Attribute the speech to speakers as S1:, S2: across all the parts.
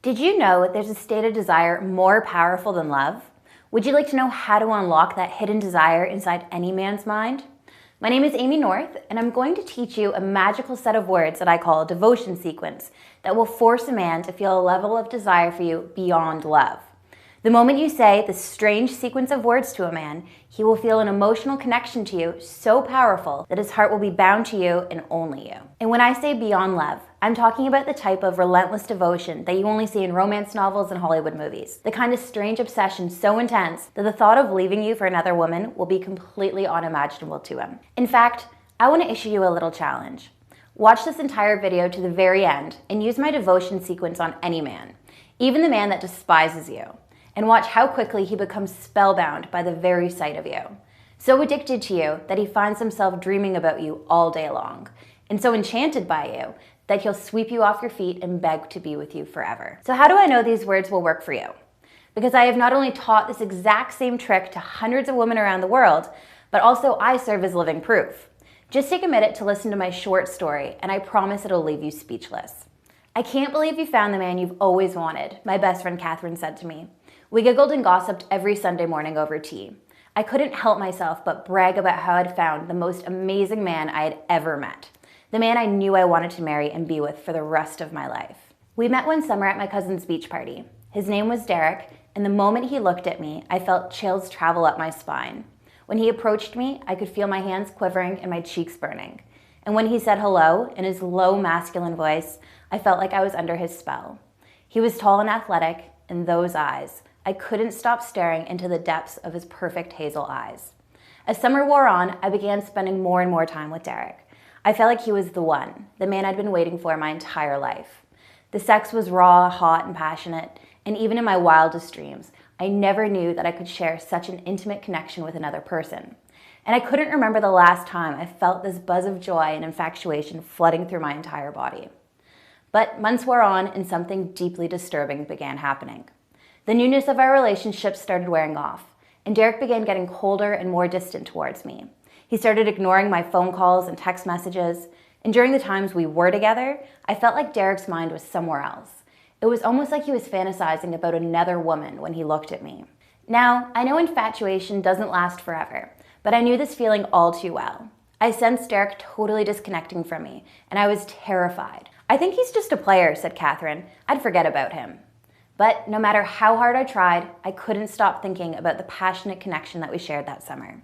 S1: Did you know there's a state of desire more powerful than love? Would you like to know how to unlock that hidden desire inside any man's mind? My name is Amy North, and I'm going to teach you a magical set of words that I call a devotion sequence that will force a man to feel a level of desire for you beyond love. The moment you say this strange sequence of words to a man, he will feel an emotional connection to you so powerful that his heart will be bound to you and only you. And when I say beyond love, I'm talking about the type of relentless devotion that you only see in romance novels and Hollywood movies. The kind of strange obsession so intense that the thought of leaving you for another woman will be completely unimaginable to him. In fact, I want to issue you a little challenge. Watch this entire video to the very end and use my devotion sequence on any man, even the man that despises you. And watch how quickly he becomes spellbound by the very sight of you. So addicted to you that he finds himself dreaming about you all day long. And so enchanted by you that he'll sweep you off your feet and beg to be with you forever. So how do I know these words will work for you? Because I have not only taught this exact same trick to hundreds of women around the world, but also I serve as living proof. Just take a minute to listen to my short story, and I promise it'll leave you speechless. "I can't believe you found the man you've always wanted," my best friend Catherine said to me. We giggled and gossiped every Sunday morning over tea. I couldn't help myself but brag about how I'd found the most amazing man I had ever met. The man I knew I wanted to marry and be with for the rest of my life. We met one summer at my cousin's beach party. His name was Derek, and the moment he looked at me, I felt chills travel up my spine. When he approached me, I could feel my hands quivering and my cheeks burning. And when he said hello in his low masculine voice, I felt like I was under his spell. He was tall and athletic, and those eyes. I couldn't stop staring into the depths of his perfect hazel eyes. As summer wore on, I began spending more and more time with Derek. I felt like he was the one, the man I'd been waiting for my entire life. The sex was raw, hot, and passionate, and even in my wildest dreams, I never knew that I could share such an intimate connection with another person. And I couldn't remember the last time I felt this buzz of joy and infatuation flooding through my entire body. But months wore on, and something deeply disturbing began happening. The newness of our relationship started wearing off, and Derek began getting colder and more distant towards me. He started ignoring my phone calls and text messages, and during the times we were together, I felt like Derek's mind was somewhere else. It was almost like he was fantasizing about another woman when he looked at me. Now, I know infatuation doesn't last forever, but I knew this feeling all too well. I sensed Derek totally disconnecting from me, and I was terrified. "I think he's just a player," said Catherine. "I'd forget about him." But no matter how hard I tried, I couldn't stop thinking about the passionate connection that we shared that summer.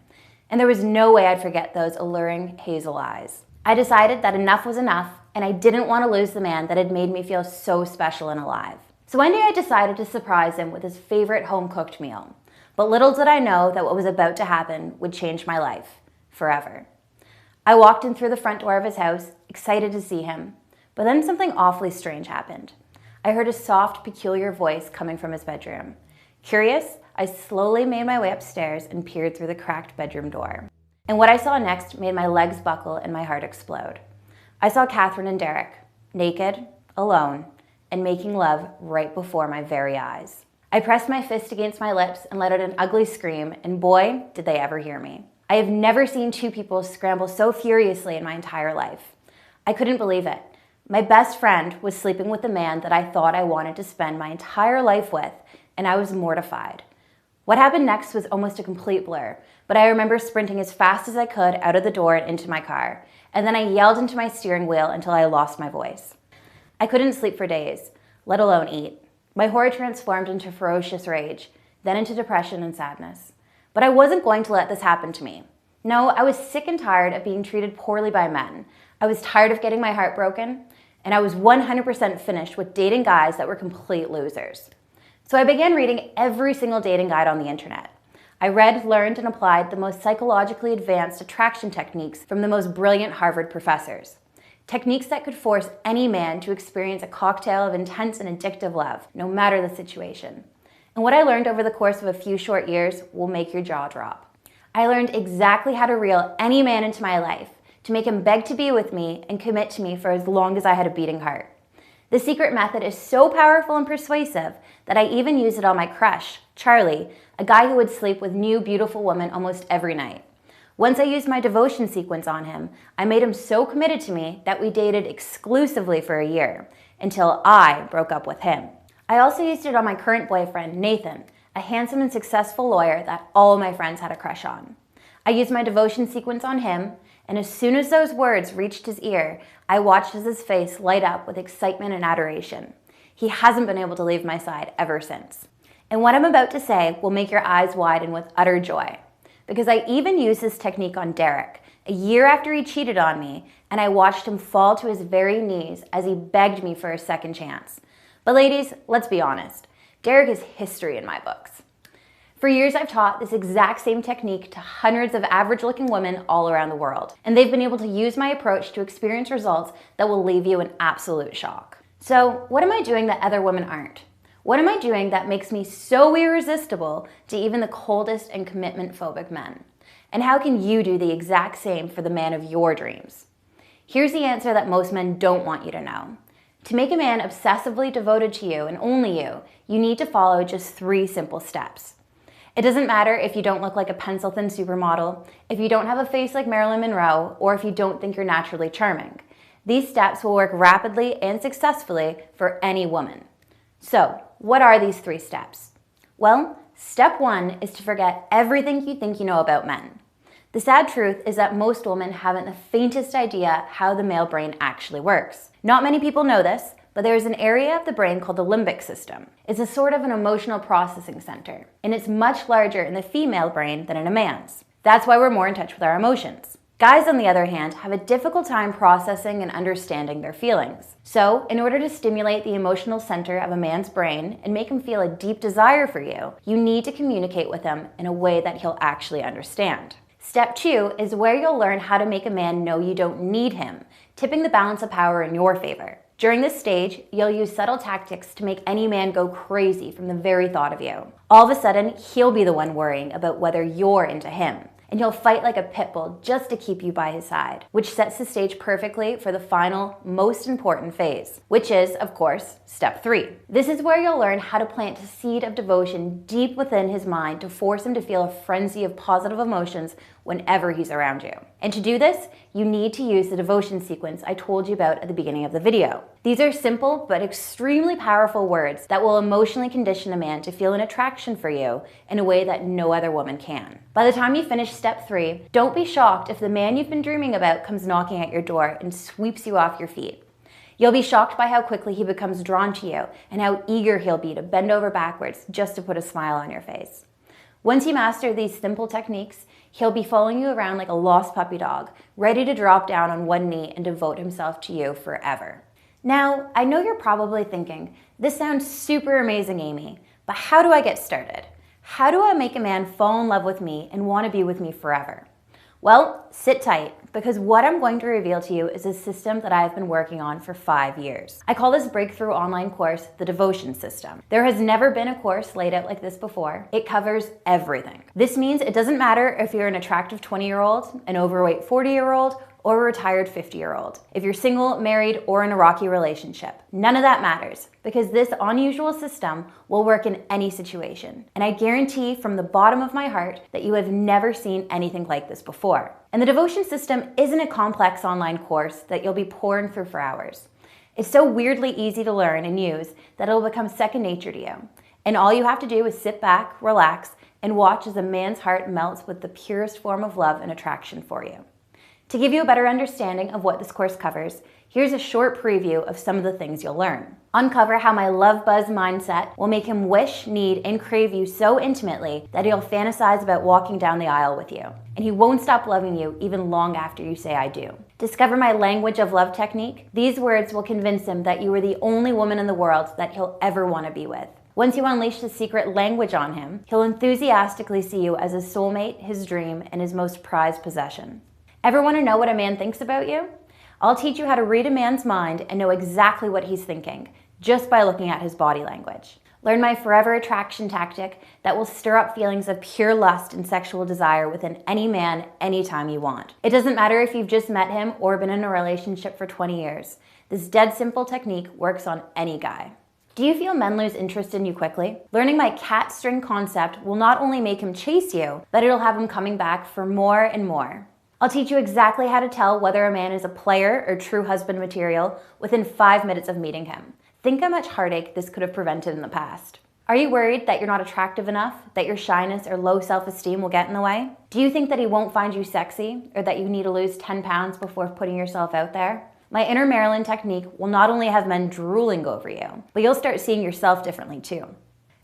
S1: And there was no way I'd forget those alluring hazel eyes. I decided that enough was enough, and I didn't want to lose the man that had made me feel so special and alive. So one day I decided to surprise him with his favorite home-cooked meal. But little did I know that what was about to happen would change my life, forever. I walked in through the front door of his house, excited to see him. But then something awfully strange happened. I heard a soft, peculiar voice coming from his bedroom. Curious, I slowly made my way upstairs and peered through the cracked bedroom door. And what I saw next made my legs buckle and my heart explode. I saw Catherine and Derek, naked, alone, and making love right before my very eyes. I pressed my fist against my lips and let out an ugly scream, and boy, did they ever hear me. I have never seen two people scramble so furiously in my entire life. I couldn't believe it. My best friend was sleeping with the man that I thought I wanted to spend my entire life with, and I was mortified. What happened next was almost a complete blur, but I remember sprinting as fast as I could out of the door and into my car, and then I yelled into my steering wheel until I lost my voice. I couldn't sleep for days, let alone eat. My horror transformed into ferocious rage, then into depression and sadness. But I wasn't going to let this happen to me. No, I was sick and tired of being treated poorly by men. I was tired of getting my heart broken, and I was 100% finished with dating guys that were complete losers. So I began reading every single dating guide on the internet. I read, learned, and applied the most psychologically advanced attraction techniques from the most brilliant Harvard professors. Techniques that could force any man to experience a cocktail of intense and addictive love, no matter the situation. And what I learned over the course of a few short years will make your jaw drop. I learned exactly how to reel any man into my life, to make him beg to be with me and commit to me for as long as I had a beating heart. The secret method is so powerful and persuasive that I even used it on my crush, Charlie, a guy who would sleep with new, beautiful women almost every night. Once I used my devotion sequence on him, I made him so committed to me that we dated exclusively for a year, until I broke up with him. I also used it on my current boyfriend, Nathan, a handsome and successful lawyer that all my friends had a crush on. I used my devotion sequence on him, and as soon as those words reached his ear, I watched as his face light up with excitement and adoration. He hasn't been able to leave my side ever since. And what I'm about to say will make your eyes widen with utter joy, because I even used this technique on Derek, a year after he cheated on me, and I watched him fall to his very knees as he begged me for a second chance. But ladies, let's be honest, Derek is history in my books. For years, I've taught this exact same technique to hundreds of average-looking women all around the world, and they've been able to use my approach to experience results that will leave you in absolute shock. So, what am I doing that other women aren't? What am I doing that makes me so irresistible to even the coldest and commitment-phobic men? And how can you do the exact same for the man of your dreams? Here's the answer that most men don't want you to know. To make a man obsessively devoted to you and only you, you need to follow just 3 simple steps. It doesn't matter if you don't look like a pencil-thin supermodel, if you don't have a face like Marilyn Monroe, or if you don't think you're naturally charming. These steps will work rapidly and successfully for any woman. So, what are these 3 steps? Well, step 1 is to forget everything you think you know about men. The sad truth is that most women haven't the faintest idea how the male brain actually works. Not many people know this, but there is an area of the brain called the limbic system. It's a sort of an emotional processing center, and it's much larger in the female brain than in a man's. That's why we're more in touch with our emotions. Guys, on the other hand, have a difficult time processing and understanding their feelings. So, in order to stimulate the emotional center of a man's brain and make him feel a deep desire for you, you need to communicate with him in a way that he'll actually understand. Step 2 is where you'll learn how to make a man know you don't need him, tipping the balance of power in your favor. During this stage, you'll use subtle tactics to make any man go crazy from the very thought of you. All of a sudden, he'll be the one worrying about whether you're into him, and he'll fight like a pit bull just to keep you by his side, which sets the stage perfectly for the final, most important phase, which is, of course, step 3. This is where you'll learn how to plant a seed of devotion deep within his mind to force him to feel a frenzy of positive emotions whenever he's around you. And to do this, you need to use the devotion sequence I told you about at the beginning of the video. These are simple but extremely powerful words that will emotionally condition a man to feel an attraction for you in a way that no other woman can. By the time you finish step 3, don't be shocked if the man you've been dreaming about comes knocking at your door and sweeps you off your feet. You'll be shocked by how quickly he becomes drawn to you and how eager he'll be to bend over backwards just to put a smile on your face. Once you master these simple techniques, he'll be following you around like a lost puppy dog, ready to drop down on one knee and devote himself to you forever. Now, I know you're probably thinking, this sounds super amazing, Amy, but how do I get started? How do I make a man fall in love with me and want to be with me forever? Well, sit tight, because what I'm going to reveal to you is a system that I've been working on for 5 years. I call this breakthrough online course the Devotion System. There has never been a course laid out like this before. It covers everything. This means it doesn't matter if you're an attractive 20-year-old, an overweight 40-year-old, or a retired 50-year-old. If you're single, married, or in a rocky relationship, none of that matters, because this unusual system will work in any situation. And I guarantee from the bottom of my heart that you have never seen anything like this before. And the Devotion System isn't a complex online course that you'll be pouring through for hours. It's so weirdly easy to learn and use that it'll become second nature to you. And all you have to do is sit back, relax, and watch as a man's heart melts with the purest form of love and attraction for you. To give you a better understanding of what this course covers, here's a short preview of some of the things you'll learn. Uncover how my love buzz mindset will make him wish, need, and crave you so intimately that he'll fantasize about walking down the aisle with you. And he won't stop loving you even long after you say I do. Discover my language of love technique. These words will convince him that you are the only woman in the world that he'll ever want to be with. Once you unleash the secret language on him, he'll enthusiastically see you as his soulmate, his dream, and his most prized possession. Ever want to know what a man thinks about you? I'll teach you how to read a man's mind and know exactly what he's thinking, just by looking at his body language. Learn my forever attraction tactic that will stir up feelings of pure lust and sexual desire within any man, anytime you want. It doesn't matter if you've just met him or been in a relationship for 20 years. This dead simple technique works on any guy. Do you feel men lose interest in you quickly? Learning my cat string concept will not only make him chase you, but it'll have him coming back for more and more. I'll teach you exactly how to tell whether a man is a player or true husband material within 5 minutes of meeting him. Think how much heartache this could have prevented in the past. Are you worried that you're not attractive enough, that your shyness or low self-esteem will get in the way? Do you think that he won't find you sexy, or that you need to lose 10 pounds before putting yourself out there? My inner Marilyn technique will not only have men drooling over you, but you'll start seeing yourself differently too.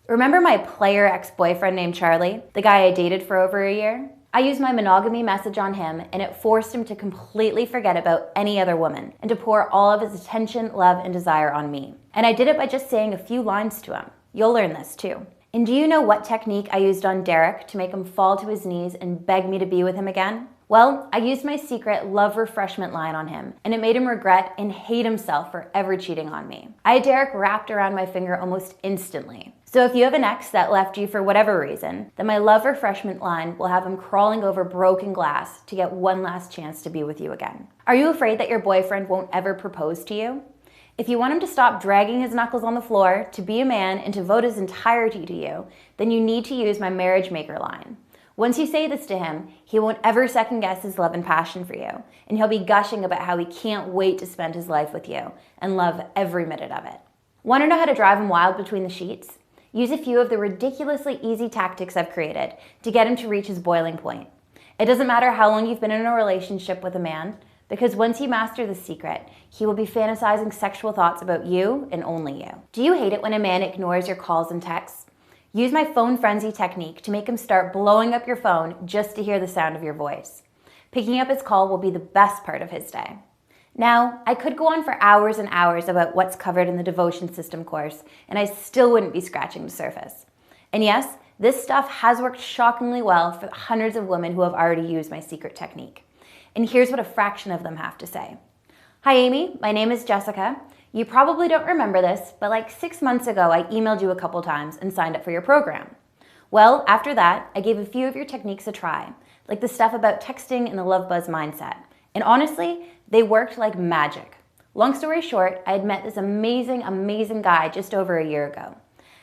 S1: Remember my player ex-boyfriend named Charlie, the guy I dated for over a year? I used my monogamy message on him, and it forced him to completely forget about any other woman and to pour all of his attention, love, and desire on me. And I did it by just saying a few lines to him. You'll learn this too. And do you know what technique I used on Derek to make him fall to his knees and beg me to be with him again? Well, I used my secret love refreshment line on him, and it made him regret and hate himself for ever cheating on me. I had Derek wrapped around my finger almost instantly. So if you have an ex that left you for whatever reason, then my love refreshment line will have him crawling over broken glass to get one last chance to be with you again. Are you afraid that your boyfriend won't ever propose to you? If you want him to stop dragging his knuckles on the floor, to be a man, and to devote his entirety to you, then you need to use my marriage maker line. Once you say this to him, he won't ever second guess his love and passion for you, and he'll be gushing about how he can't wait to spend his life with you and love every minute of it. Want to know how to drive him wild between the sheets? Use a few of the ridiculously easy tactics I've created to get him to reach his boiling point. It doesn't matter how long you've been in a relationship with a man, because once you master the secret, he will be fantasizing sexual thoughts about you and only you. Do you hate it when a man ignores your calls and texts? Use my phone frenzy technique to make him start blowing up your phone just to hear the sound of your voice. Picking up his call will be the best part of his day. Now, I could go on for hours and hours about what's covered in the devotion system course, and I still wouldn't be scratching the surface. And yes, this stuff has worked shockingly well for the hundreds of women who have already used my secret technique. And here's what a fraction of them have to say. Hi Amy, my name is Jessica. You probably don't remember this, but like 6 months ago, I emailed you a couple times and signed up for your program. Well, after that, I gave a few of your techniques a try, like the stuff about texting and the love buzz mindset. And honestly, they worked like magic. Long story short, I had met this amazing guy just over a year ago.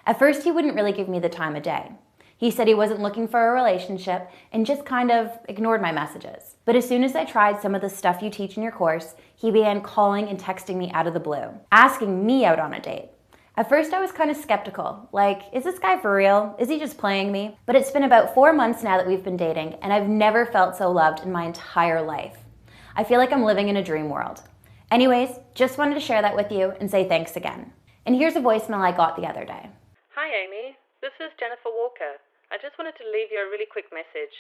S1: At first, he wouldn't really give me the time of day. He said he wasn't looking for a relationship and just kind of ignored my messages. But as soon as I tried some of the stuff you teach in your course, he began calling and texting me out of the blue, asking me out on a date. At first I was kind of skeptical, like, is this guy for real? Is he just playing me? But it's been about 4 months now that we've been dating, and I've never felt so loved in my entire life. I feel like I'm living in a dream world. Anyways, just wanted to share that with you and say thanks again. And here's a voicemail I got the other day.
S2: Hi Amy, this is Jennifer Walker. I just wanted to leave you a really quick message.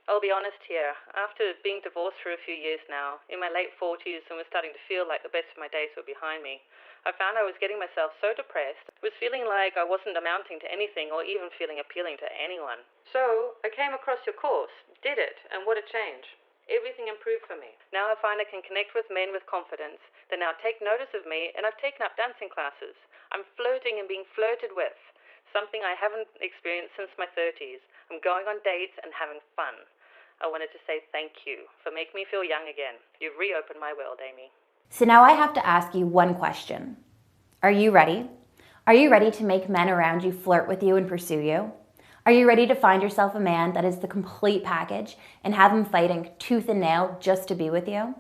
S2: I'll be honest here, after being divorced for a few years now, in my late 40s and was starting to feel like the best of my days were behind me, I found I was getting myself so depressed, was feeling like I wasn't amounting to anything or even feeling appealing to anyone. So I came across your course, did it, and what a change. Everything improved for me. Now I find I can connect with men with confidence. They now take notice of me, and I've taken up dancing classes. I'm flirting and being flirted with. Something I haven't experienced since my 30s. I'm going on dates and having fun. I wanted to say thank you for making me feel young again. You've reopened my world, Amy.
S1: So now I have to ask you one question. Are you ready? Are you ready to make men around you flirt with you and pursue you? Are you ready to find yourself a man that is the complete package and have him fighting tooth and nail just to be with you?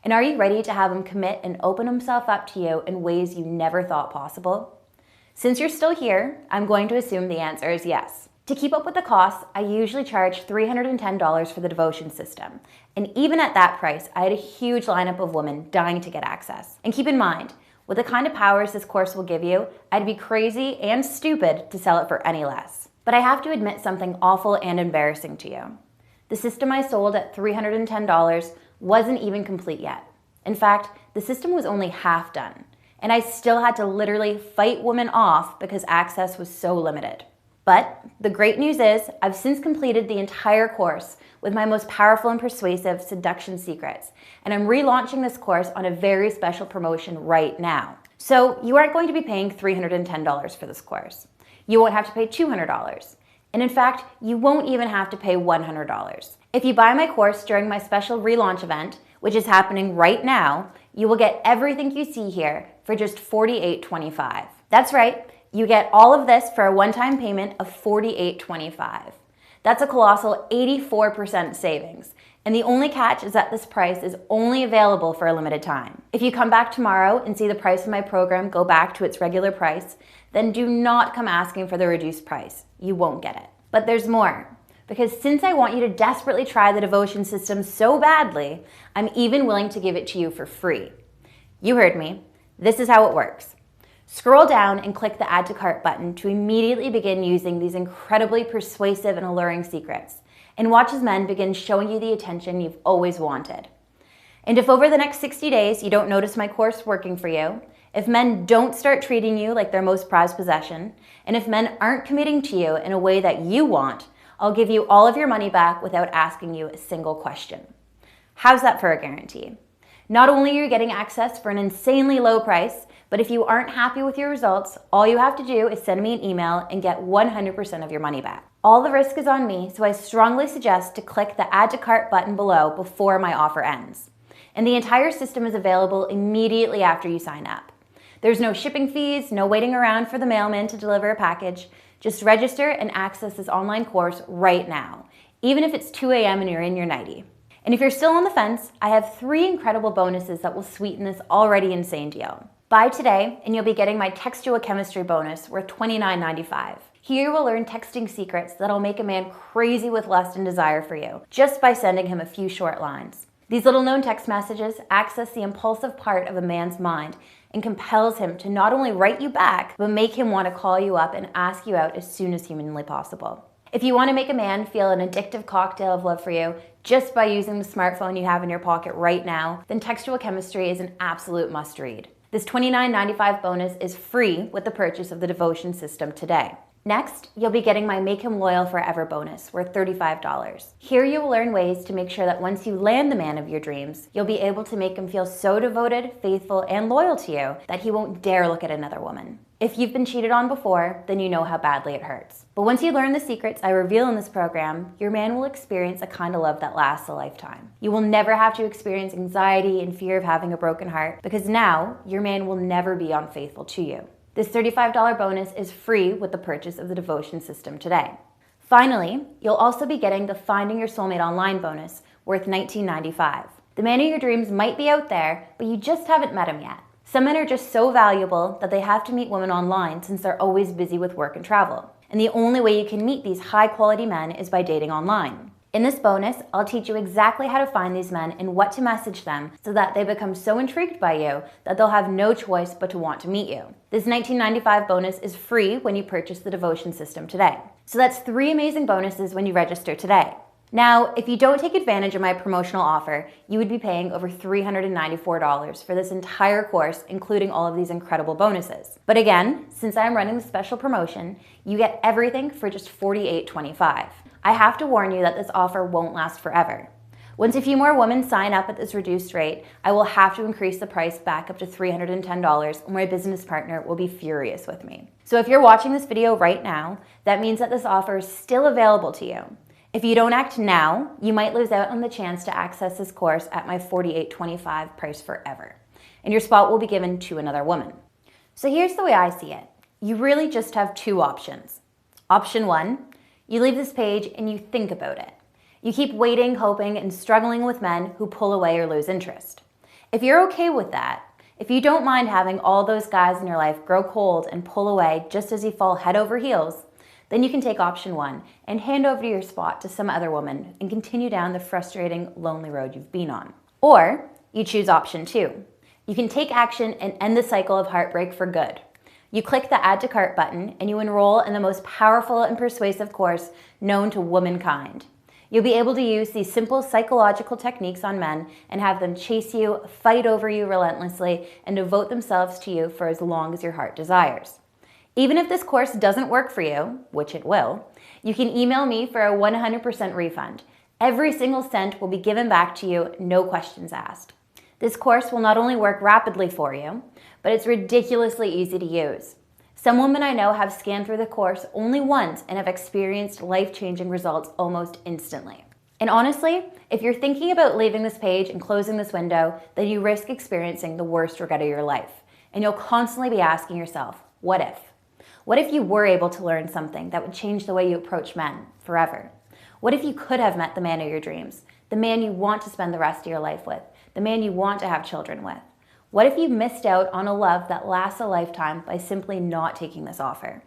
S1: And are you ready to have him commit and open himself up to you in ways you never thought possible? Since you're still here, I'm going to assume the answer is yes. To keep up with the costs, I usually charge $310 for the devotion system. And even at that price, I had a huge lineup of women dying to get access. And keep in mind, with the kind of powers this course will give you, I'd be crazy and stupid to sell it for any less. But I have to admit something awful and embarrassing to you. The system I sold at $310 wasn't even complete yet. In fact, the system was only half done. And I still had to literally fight women off because access was so limited. But the great news is I've since completed the entire course with my most powerful and persuasive seduction secrets, and I'm relaunching this course on a very special promotion right now. So you aren't going to be paying $310 for this course. You won't have to pay $200. And in fact, you won't even have to pay $100. If you buy my course during my special relaunch event, which is happening right now, you will get everything you see here for just $48.25. That's right, you get all of this for a one-time payment of $48.25. That's a colossal 84% savings. And the only catch is that this price is only available for a limited time. If you come back tomorrow and see the price of my program go back to its regular price, then do not come asking for the reduced price. You won't get it. But there's more. Because since I want you to desperately try the devotion system so badly, I'm even willing to give it to you for free. You heard me. This is how it works. Scroll down and click the Add to Cart button to immediately begin using these incredibly persuasive and alluring secrets, and watch as men begin showing you the attention you've always wanted. And if over the next 60 days you don't notice my course working for you, if men don't start treating you like their most prized possession, and if men aren't committing to you in a way that you want, I'll give you all of your money back without asking you a single question. How's that for a guarantee? Not only are you getting access for an insanely low price, but if you aren't happy with your results, all you have to do is send me an email and get 100% of your money back. All the risk is on me, so I strongly suggest to click the Add to Cart button below before my offer ends. And the entire system is available immediately after you sign up. There's no shipping fees, no waiting around for the mailman to deliver a package. Just register and access this online course right now, even if it's 2 a.m. and you're in your nightie. And if you're still on the fence, I have 3 incredible bonuses that will sweeten this already insane deal. Buy today and you'll be getting my Textual Chemistry bonus worth $29.95. Here you will learn texting secrets that'll make a man crazy with lust and desire for you, just by sending him a few short lines. These little known text messages access the impulsive part of a man's mind and compels him to not only write you back, but make him want to call you up and ask you out as soon as humanly possible. If you want to make a man feel an addictive cocktail of love for you just by using the smartphone you have in your pocket right now, then Textual Chemistry is an absolute must-read. This $29.95 bonus is free with the purchase of the devotion system today. Next, you'll be getting my Make Him Loyal Forever bonus worth $35. Here you will learn ways to make sure that once you land the man of your dreams, you'll be able to make him feel so devoted, faithful, and loyal to you that he won't dare look at another woman. If you've been cheated on before, then you know how badly it hurts. But once you learn the secrets I reveal in this program, your man will experience a kind of love that lasts a lifetime. You will never have to experience anxiety and fear of having a broken heart, because now your man will never be unfaithful to you. This $35 bonus is free with the purchase of the devotion system today. Finally, you'll also be getting the Finding Your Soulmate Online bonus worth $19.95. The man of your dreams might be out there, but you just haven't met him yet. Some men are just so valuable that they have to meet women online since they're always busy with work and travel. And the only way you can meet these high-quality men is by dating online. In this bonus, I'll teach you exactly how to find these men and what to message them so that they become so intrigued by you that they'll have no choice but to want to meet you. This $19.95 bonus is free when you purchase the devotion system today. So that's 3 amazing bonuses when you register today. Now, if you don't take advantage of my promotional offer, you would be paying over $394 for this entire course, including all of these incredible bonuses. But again, since I'm running the special promotion, you get everything for just $48.25. I have to warn you that this offer won't last forever. Once a few more women sign up at this reduced rate, I will have to increase the price back up to $310, and my business partner will be furious with me. So if you're watching this video right now, that means that this offer is still available to you. If you don't act now, you might lose out on the chance to access this course at my $48.25 price forever, and your spot will be given to another woman. So here's the way I see it. You really just have 2 options. Option 1, you leave this page and you think about it. You keep waiting, hoping, and struggling with men who pull away or lose interest. If you're okay with that, if you don't mind having all those guys in your life grow cold and pull away just as you fall head over heels, then you can take option 1 and hand over your spot to some other woman and continue down the frustrating, lonely road you've been on. Or you choose option 2. You can take action and end the cycle of heartbreak for good. You click the Add to Cart button and you enroll in the most powerful and persuasive course known to womankind. You'll be able to use these simple psychological techniques on men and have them chase you, fight over you relentlessly, and devote themselves to you for as long as your heart desires. Even if this course doesn't work for you, which it will, you can email me for a 100% refund. Every single cent will be given back to you, no questions asked. This course will not only work rapidly for you, but it's ridiculously easy to use. Some women I know have scanned through the course only once and have experienced life-changing results almost instantly. And honestly, if you're thinking about leaving this page and closing this window, then you risk experiencing the worst regret of your life. And you'll constantly be asking yourself, what if? What if you were able to learn something that would change the way you approach men forever? What if you could have met the man of your dreams, the man you want to spend the rest of your life with, the man you want to have children with? What if you missed out on a love that lasts a lifetime by simply not taking this offer?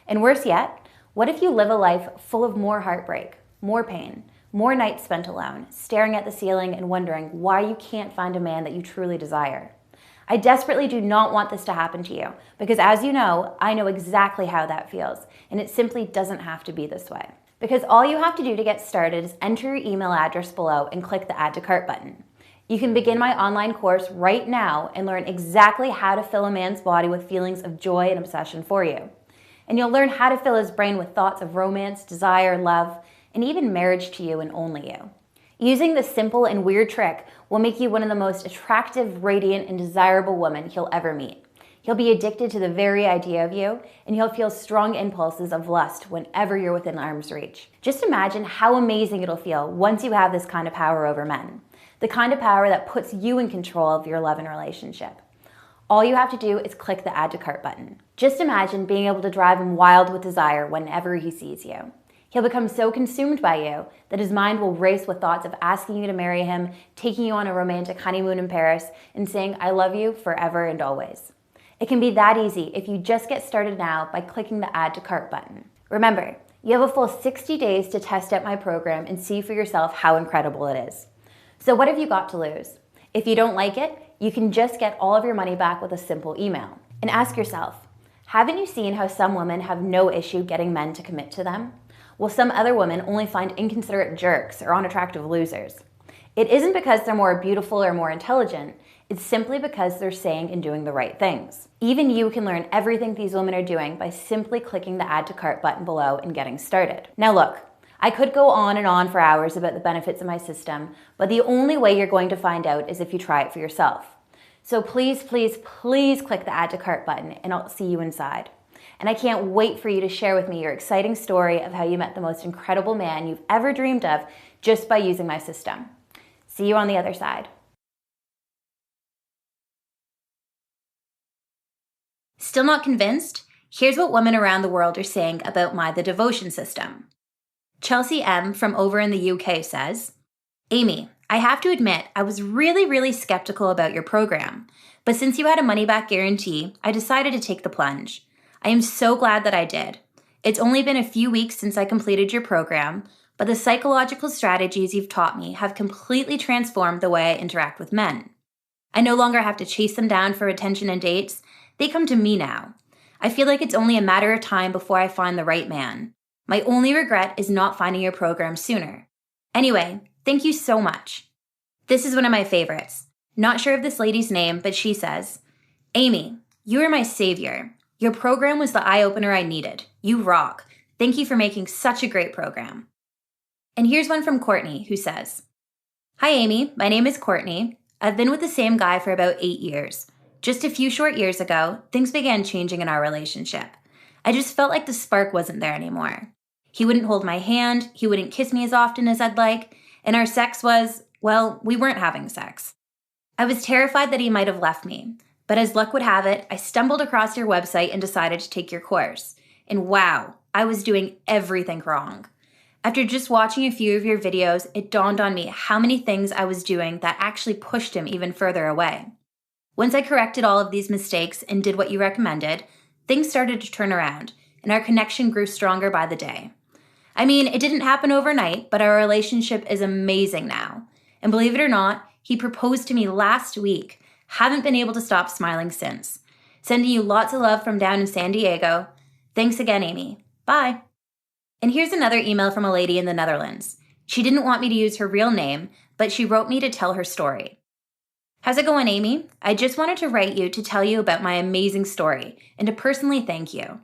S1: And worse yet, what if you live a life full of more heartbreak, more pain, more nights spent alone, staring at the ceiling and wondering why you can't find a man that you truly desire? I desperately do not want this to happen to you because, as you know, I know exactly how that feels, and it simply doesn't have to be this way. Because all you have to do to get started is enter your email address below and click the Add to Cart button. You can begin my online course right now and learn exactly how to fill a man's body with feelings of joy and obsession for you. And you'll learn how to fill his brain with thoughts of romance, desire, love, and even marriage to you and only you. Using this simple and weird trick will make you one of the most attractive, radiant, and desirable women he'll ever meet. He'll be addicted to the very idea of you, and he'll feel strong impulses of lust whenever you're within arm's reach. Just imagine how amazing it'll feel once you have this kind of power over men. The kind of power that puts you in control of your love and relationship. All you have to do is click the Add to Cart button. Just imagine being able to drive him wild with desire whenever he sees you. He'll become so consumed by you that his mind will race with thoughts of asking you to marry him, taking you on a romantic honeymoon in Paris, and saying, "I love you forever and always." It can be that easy if you just get started now by clicking the Add to Cart button. Remember, you have a full 60 days to test out my program and see for yourself how incredible it is. So what have you got to lose? If you don't like it, you can just get all of your money back with a simple email. And ask yourself, haven't you seen how some women have no issue getting men to commit to them? While some other women only find inconsiderate jerks or unattractive losers. It isn't because they're more beautiful or more intelligent, it's simply because they're saying and doing the right things. Even you can learn everything these women are doing by simply clicking the Add to Cart button below and getting started. Now look, I could go on and on for hours about the benefits of my system, but the only way you're going to find out is if you try it for yourself. So please, please, please click the Add to Cart button and I'll see you inside. And I can't wait for you to share with me your exciting story of how you met the most incredible man you've ever dreamed of just by using my system. See you on the other side. Still not convinced? Here's what women around the world are saying about the devotion system. Chelsea M. from over in the UK says, "Amy, I have to admit I was really skeptical about your program, but since you had a money-back guarantee, I decided to take the plunge. I am so glad that I did. It's only been a few weeks since I completed your program, but the psychological strategies you've taught me have completely transformed the way I interact with men. I no longer have to chase them down for attention and dates. They come to me now. I feel like it's only a matter of time before I find the right man. My only regret is not finding your program sooner. Anyway, thank you so much." This is one of my favorites. Not sure of this lady's name, but she says, "Amy, you are my savior. Your program was the eye-opener I needed. You rock. Thank you for making such a great program." And here's one from Courtney who says, "Hi Amy, my name is Courtney. I've been with the same guy for about 8 years. Just a few short years ago, things began changing in our relationship. I just felt like the spark wasn't there anymore. He wouldn't hold my hand, he wouldn't kiss me as often as I'd like, and our sex was, well, we weren't having sex. I was terrified that he might have left me, but as luck would have it, I stumbled across your website and decided to take your course. And wow, I was doing everything wrong. After just watching a few of your videos, it dawned on me how many things I was doing that actually pushed him even further away. Once I corrected all of these mistakes and did what you recommended, things started to turn around, and our connection grew stronger by the day. I mean, it didn't happen overnight, but our relationship is amazing now. And believe it or not, he proposed to me last week. Haven't been able to stop smiling since. Sending you lots of love from down in San Diego. Thanks again, Amy. Bye." And here's another email from a lady in the Netherlands. She didn't want me to use her real name, but she wrote me to tell her story. "How's it going, Amy? I just wanted to write you to tell you about my amazing story and to personally thank you.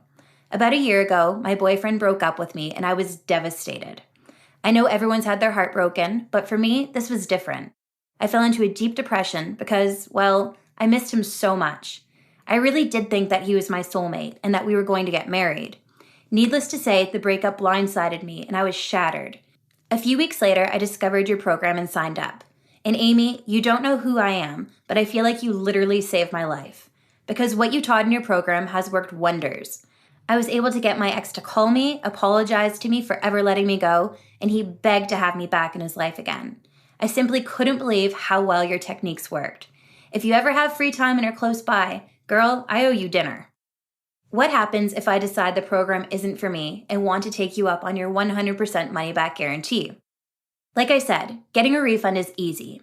S1: About a year ago, my boyfriend broke up with me and I was devastated. I know everyone's had their heart broken, but for me, this was different. I fell into a deep depression because, well, I missed him so much. I really did think that he was my soulmate and that we were going to get married. Needless to say, the breakup blindsided me and I was shattered. A few weeks later, I discovered your program and signed up. And Amy, you don't know who I am, but I feel like you literally saved my life. Because what you taught in your program has worked wonders. I was able to get my ex to call me, apologize to me for ever letting me go, and he begged to have me back in his life again. I simply couldn't believe how well your techniques worked. If you ever have free time and are close by, girl, I owe you dinner. What happens if I decide the program isn't for me and want to take you up on your 100% money back guarantee? Like I said, getting a refund is easy.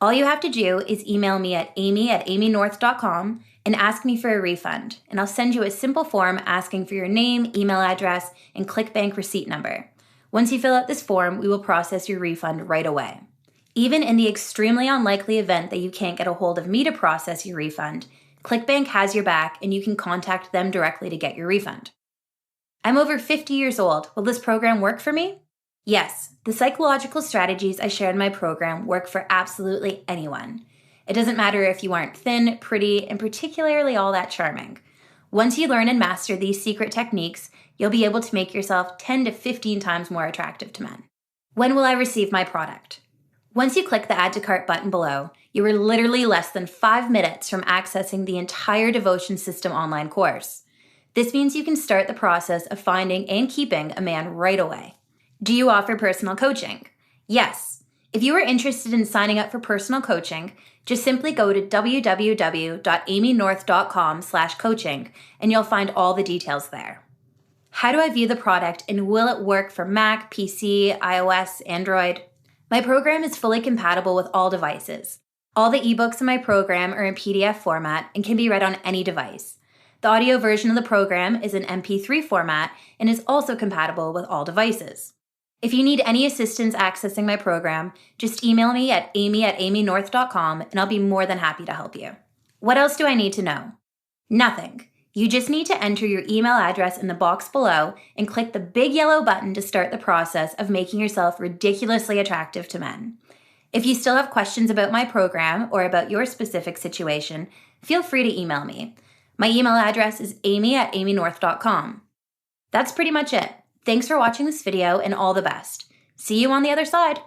S1: All you have to do is email me at amy@amynorth.com and ask me for a refund, and I'll send you a simple form asking for your name, email address, and ClickBank receipt number. Once you fill out this form, we will process your refund right away. Even in the extremely unlikely event that you can't get a hold of me to process your refund, ClickBank has your back and you can contact them directly to get your refund. I'm over 50 years old. Will this program work for me? Yes, the psychological strategies I share in my program work for absolutely anyone. It doesn't matter if you aren't thin, pretty, and particularly all that charming. Once you learn and master these secret techniques, you'll be able to make yourself 10 to 15 times more attractive to men. When will I receive my product? Once you click the Add to Cart button below, you are literally less than 5 minutes from accessing the entire Devotion System online course. This means you can start the process of finding and keeping a man right away. Do you offer personal coaching? Yes. If you are interested in signing up for personal coaching, just simply go to www.amynorth.com/coaching and you'll find all the details there. How do I view the product and will it work for Mac, PC, iOS, Android? My program is fully compatible with all devices. All the ebooks in my program are in PDF format and can be read on any device. The audio version of the program is in MP3 format and is also compatible with all devices. If you need any assistance accessing my program, just email me at amy@amynorth.com and I'll be more than happy to help you. What else do I need to know? Nothing. You just need to enter your email address in the box below and click the big yellow button to start the process of making yourself ridiculously attractive to men. If you still have questions about my program or about your specific situation, feel free to email me. My email address is amy@amynorth.com. That's pretty much it. Thanks for watching this video and all the best. See you on the other side.